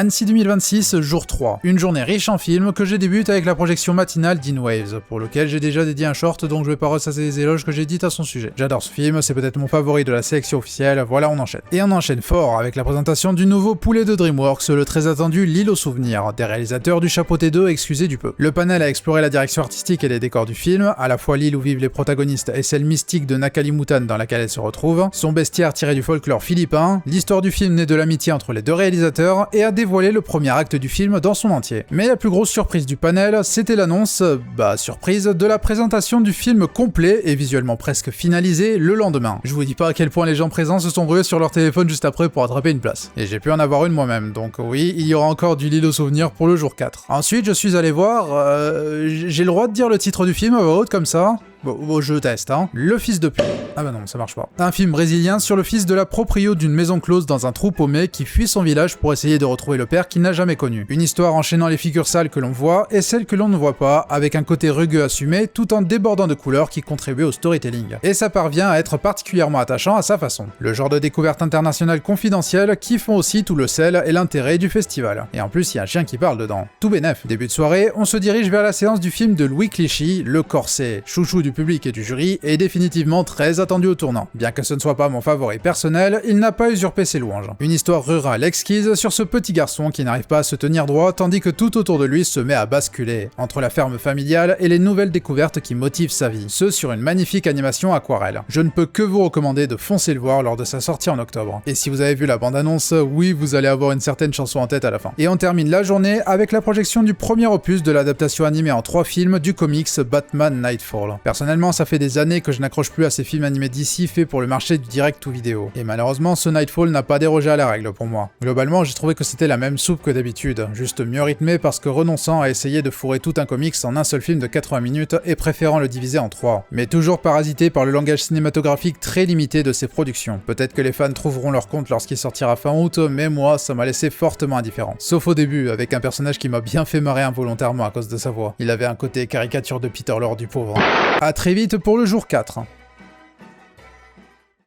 Annecy 2026, jour 3. Une journée riche en films que je débute avec la projection matinale d'In Waves, pour lequel j'ai déjà dédié un short donc je vais pas ressasser les éloges que j'ai dites à son sujet. J'adore ce film, c'est peut-être mon favori de la sélection officielle, voilà on enchaîne. Et on enchaîne fort avec la présentation du nouveau poulet de DreamWorks, le très attendu L'île aux souvenirs, des réalisateurs du Chapeauté 2, excusez du peu. Le panel a exploré la direction artistique et les décors du film, à la fois l'île où vivent les protagonistes et celle mystique de Nakalimutan dans laquelle elle se retrouve, son bestiaire tiré du folklore philippin, l'histoire du film née de l'amitié entre les deux réalisateurs et a dévoilé le premier acte du film dans son entier. Mais la plus grosse surprise du panel, c'était l'annonce, surprise, de la présentation du film complet et visuellement presque finalisé le lendemain. Je vous dis pas à quel point les gens présents se sont rués sur leur téléphone juste après pour attraper une place. Et j'ai pu en avoir une moi-même, donc oui, il y aura encore du L'île aux souvenirs pour le jour 4. Ensuite, je suis allé voir, j'ai le droit de dire le titre du film à voix haute comme ça. Bon, je teste, hein. Le fils de pute. Ah bah non, ça marche pas. Un film brésilien sur le fils de la proprio d'une maison close dans un trou paumé qui fuit son village pour essayer de retrouver le père qu'il n'a jamais connu. Une histoire enchaînant les figures sales que l'on voit et celles que l'on ne voit pas, avec un côté rugueux assumé tout en débordant de couleurs qui contribuent au storytelling. Et ça parvient à être particulièrement attachant à sa façon. Le genre de découverte internationale confidentielle qui font aussi tout le sel et l'intérêt du festival. Et en plus, il y a un chien qui parle dedans. Tout bénef. Début de soirée, on se dirige vers la séance du film de Louis Clichy, Le Corset, chouchou du public et du jury, est définitivement très attendu au tournant. Bien que ce ne soit pas mon favori personnel, il n'a pas usurpé ses louanges. Une histoire rurale exquise sur ce petit garçon qui n'arrive pas à se tenir droit tandis que tout autour de lui se met à basculer, entre la ferme familiale et les nouvelles découvertes qui motivent sa vie, ce sur une magnifique animation aquarelle. Je ne peux que vous recommander de foncer le voir lors de sa sortie en octobre. Et si vous avez vu la bande-annonce, oui, vous allez avoir une certaine chanson en tête à la fin. Et on termine la journée avec la projection du premier opus de l'adaptation animée en 3 films du comics Batman Nightfall. Personnellement, ça fait des années que je n'accroche plus à ces films animés d'ici faits pour le marché du direct ou vidéo. Et malheureusement, ce Nightfall n'a pas dérogé à la règle pour moi. Globalement, j'ai trouvé que c'était la même soupe que d'habitude, juste mieux rythmé parce que renonçant à essayer de fourrer tout un comics en un seul film de 80 minutes et préférant le diviser en 3. Mais toujours parasité par le langage cinématographique très limité de ses productions. Peut-être que les fans trouveront leur compte lorsqu'il sortira fin août, mais moi, ça m'a laissé fortement indifférent. Sauf au début, avec un personnage qui m'a bien fait marrer involontairement à cause de sa voix. Il avait un côté caricature de Peter Lorre du pauvre. A très vite pour le jour 4.